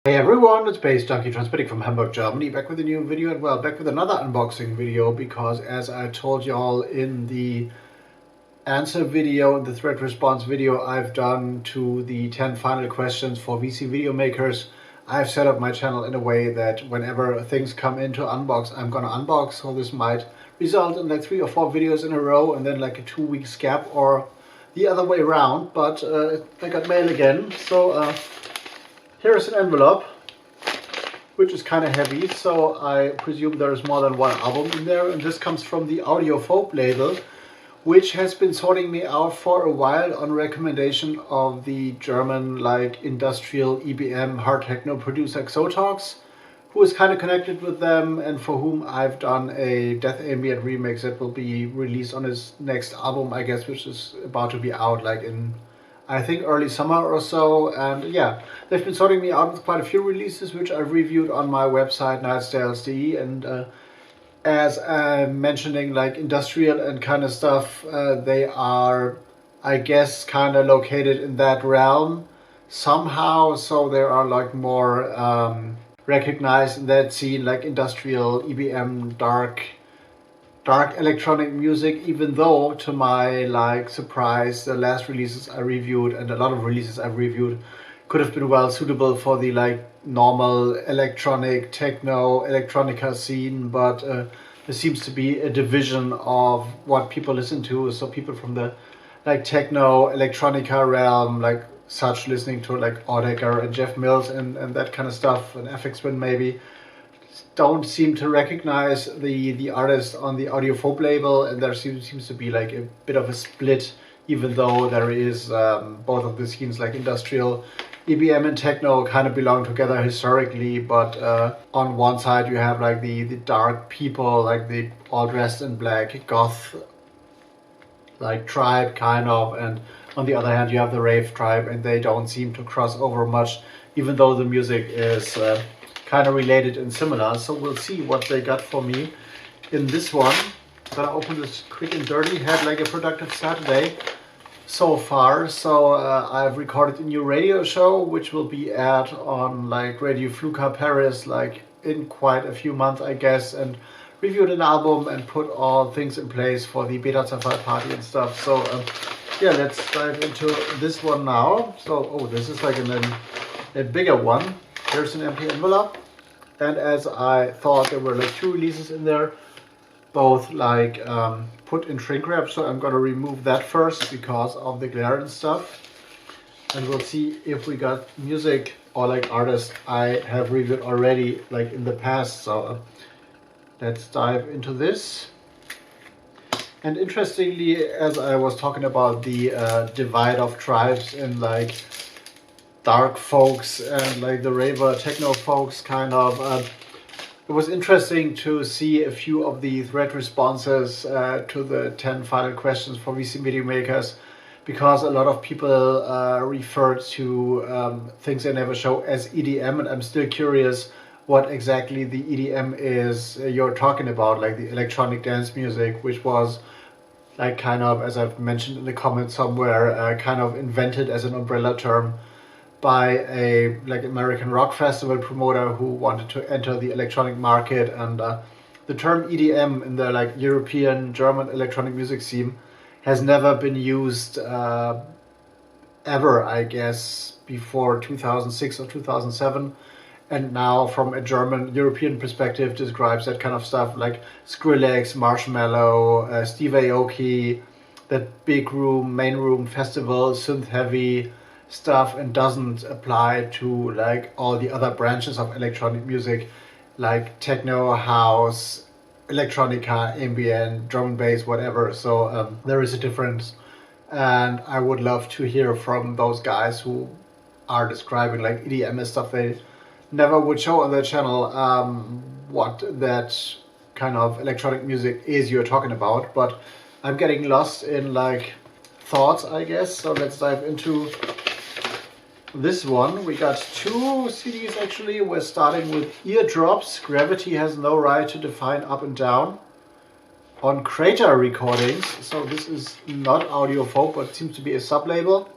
Hey everyone, it's baze.djunkiii transmitting from Hamburg, Germany, back with a new video, and well, back with another unboxing video, because as I told y'all in the answer video, in the thread response video I've done to the 10 final questions for VC video makers, I've set up my channel in a way that whenever things come into unbox, I'm gonna unbox. So this might result in like 3 or 4 videos in a row and then like a 2-week gap, or the other way around, but I got mail again. So here is an envelope, which is kind of heavy, so I presume there is more than one album in there, and this comes from the audiophob label, which has been sorting me out for a while on recommendation of the German industrial EBM hard techno producer Xotox, who is kind of connected with them and for whom I've done a death ambient remix that will be released on his next album, I guess, which is about to be out in I think early summer or so. And yeah, they've been sorting me out with quite a few releases, which I've reviewed on my website nachtasyl.de. And as I'm mentioning, industrial and kind of stuff, they are, I guess, kind of located in that realm somehow. So they are more recognized in that scene, like industrial EBM, dark electronic music, even though to my surprise, the last releases I reviewed and a lot of releases I've reviewed could have been well suitable for the normal electronic techno electronica scene, but there seems to be a division of what people listen to. So people from the techno electronica realm, such listening to Audecker and Jeff Mills and that kind of stuff, and FX Twin maybe, don't seem to recognize the artist on the audiophob label, and there seems to be a bit of a split, even though there is both of the scenes, industrial EBM and techno, kind of belong together historically. But on one side you have the dark people, the all dressed in black goth tribe kind of, and on the other hand you have the rave tribe, and they don't seem to cross over much, even though the music is kind of related and similar. So we'll see what they got for me in this one. Gonna open this quick and dirty. Had a productive Saturday so far. So I've recorded a new radio show, which will be aired on Radio Flouka Paris in quite a few months, I guess, and reviewed an album and put all things in place for the BETA-ZERFALL party and stuff. So yeah, let's dive into this one now. So this is a bigger one. There's an empty envelope, and as I thought, there were 2 releases in there, both put in shrink wrap, so I'm gonna remove that first because of the glare and stuff, and we'll see if we got music or artists I have reviewed already in the past. So let's dive into this. And interestingly, as I was talking about the divide of tribes in dark folks and the raver techno folks kind of, it was interesting to see a few of the thread responses to the 10 final questions for VC video makers, because a lot of people refer to things they never show as EDM, and I'm still curious what exactly the EDM is you're talking about, the electronic dance music, which was kind of, as I've mentioned in the comments somewhere, kind of invented as an umbrella term by a American rock festival promoter who wanted to enter the electronic market. And the term EDM in the European German electronic music scene has never been used ever, I guess, before 2006 or 2007. And now from a German European perspective describes that kind of stuff like Skrillex, Marshmello, Steve Aoki, that big room, main room festival, synth heavy stuff, and doesn't apply to all the other branches of electronic music techno, house, electronica, ambient, drum and bass, whatever. So there is a difference, and I would love to hear from those guys who are describing EDM and stuff they never would show on their channel, what that kind of electronic music is you're talking about. But I'm getting lost in thoughts, I guess. So let's dive into this one. We got 2 CDs actually. We're starting with Eardrops, Gravity Has No Right to Define Up and Down, on Krater Recordings. So this is not audiophob, but seems to be a sub-label.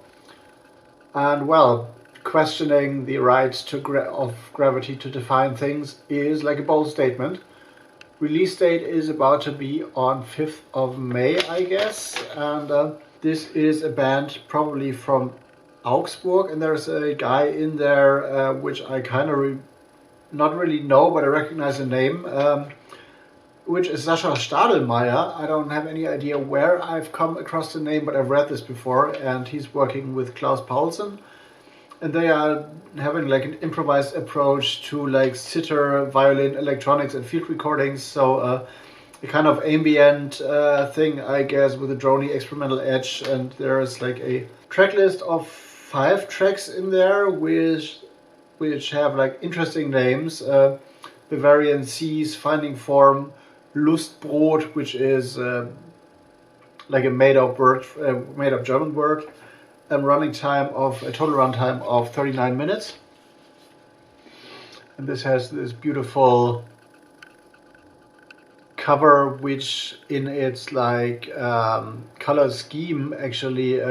And well, questioning the right of gravity to define things is like a bold statement. Release date is about to be on 5th of May, I guess, and this is a band probably from Augsburg, and there's a guy in there which I kind of not really know, but I recognize the name, which is Sascha Stadelmeier. I don't have any idea where I've come across the name, but I've read this before, and he's working with Klaus Paulsen, and they are having like an improvised approach to like sitar, violin, electronics, and field recordings. So a kind of ambient thing, I guess, with a droney experimental edge, and there's like a track list of 5 tracks in there which have like interesting names. Bavarian Seas, Finding Form, Lustbrot, which is like a made up German word, and a total runtime of 39 minutes. And this has this beautiful cover, which in its like color scheme actually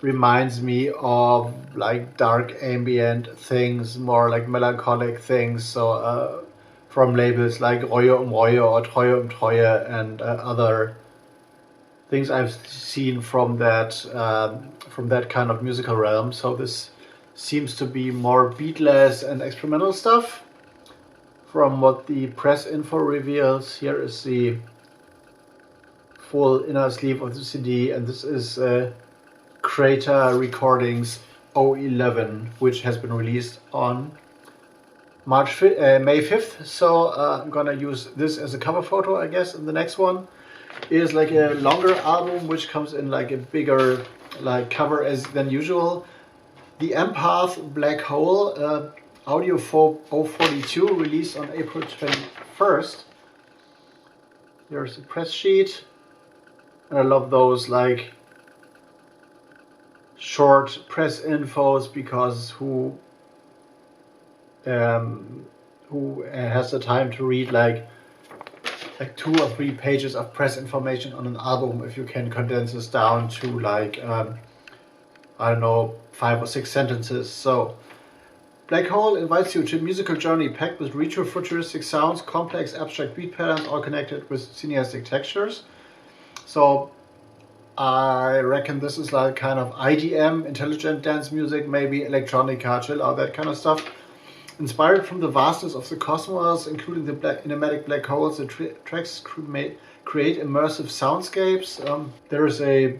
reminds me of like dark ambient things, more like melancholic things. So from labels like Reue Reue or Treue Treue and other things I've seen from that kind of musical realm. So this seems to be more beatless and experimental stuff. From what the press info reveals, here is the full inner sleeve of the CD, and this is Krater Recordings 011, which has been released on May 5th. So I'm gonna use this as a cover photo, I guess. And the next one is like a longer album, which comes in like a bigger like cover than usual. The Empath Black Hole, Audiophob 042, released on April 21st. There's a press sheet, and I love those like short press infos, because who has the time to read like 2 or 3 pages of press information on an album if you can condense this down to like I don't know, 5 or 6 sentences. So Black Hole invites you to a musical journey packed with retro-futuristic sounds, complex abstract beat patterns, all connected with cineastic textures. So I reckon this is like kind of IDM, intelligent dance music, maybe electronica, chill out, that kind of stuff. Inspired from the vastness of the cosmos, including the enigmatic black holes, the tracks create immersive soundscapes. There is a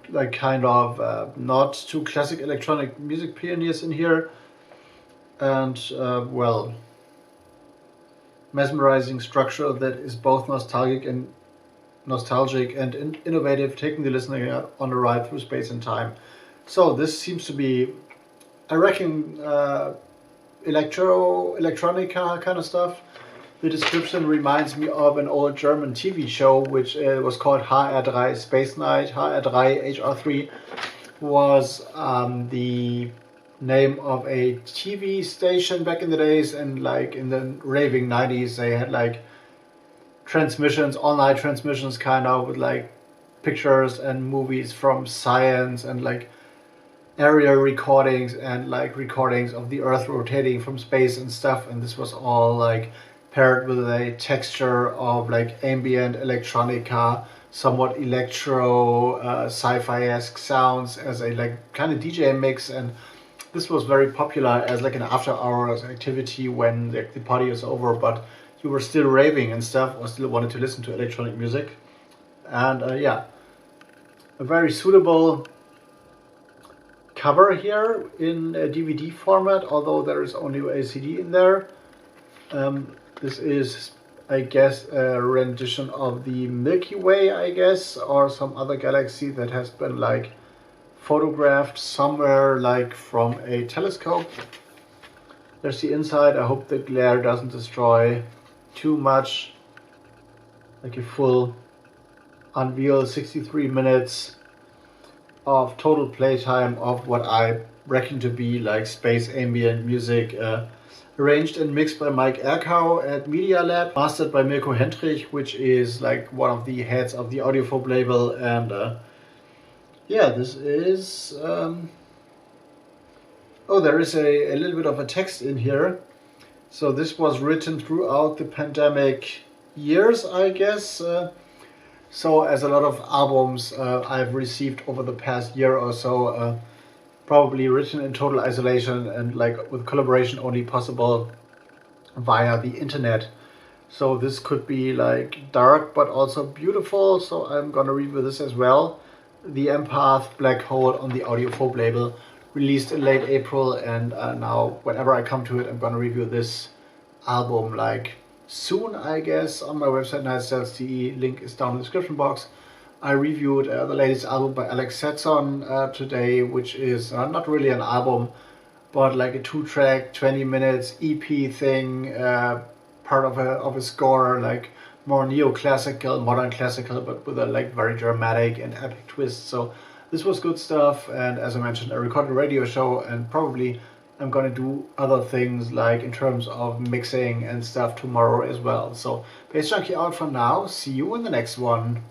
like kind of nod to classic electronic music pioneers in here, and well, mesmerizing structure that is both nostalgic and innovative, taking the listener on a ride through space and time. So this seems to be, I reckon, electronica kind of stuff. The description reminds me of an old German TV show which was called HR3 Space Night. HR3 HR3 was the name of a TV station back in the days, and like in the raving 90s they had like transmissions, all-night transmissions, kind of with like pictures and movies from science and like area recordings and like recordings of the Earth rotating from space and stuff. And this was all like paired with a texture of like ambient electronica, somewhat electro sci-fi-esque sounds as a like kind of DJ mix. And this was very popular as like an after hours activity when the party is over, but you were still raving and stuff, or still wanted to listen to electronic music. And yeah, a very suitable cover here in a DVD format, although there is only a CD in there. This is, I guess, a rendition of the Milky Way, I guess, or some other galaxy that has been like photographed somewhere like from a telescope. There's the inside. I hope the glare doesn't destroy too much. Like a full unveil, 63 minutes of total playtime of what I reckon to be like space ambient music, arranged and mixed by Mike Erkau at Media Lab, mastered by Mirko Hendrich, which is like one of the heads of the Audiophob label. And yeah, this is Oh, there is a little bit of a text in here. So this was written throughout the pandemic years, I guess. So as a lot of albums I've received over the past year or so, probably written in total isolation and like with collaboration only possible via the internet. So this could be like dark but also beautiful, so I'm gonna review this as well. The Empath Black Hole on the Audiophob label, released in late April, and now whenever I come to it I'm gonna review this album like soon, I guess, on my website Nachtasyl.de. Link is down in the description box. I reviewed the latest album by Alex Setson today, which is not really an album, but like a 2-track, 20 minutes EP thing, part of a score, like more neoclassical, modern classical, but with a like very dramatic and epic twist. So this was good stuff, and as I mentioned, I recorded a radio show, and probably I'm gonna do other things like in terms of mixing and stuff tomorrow as well. So Bass Junkie out for now. See you in the next one.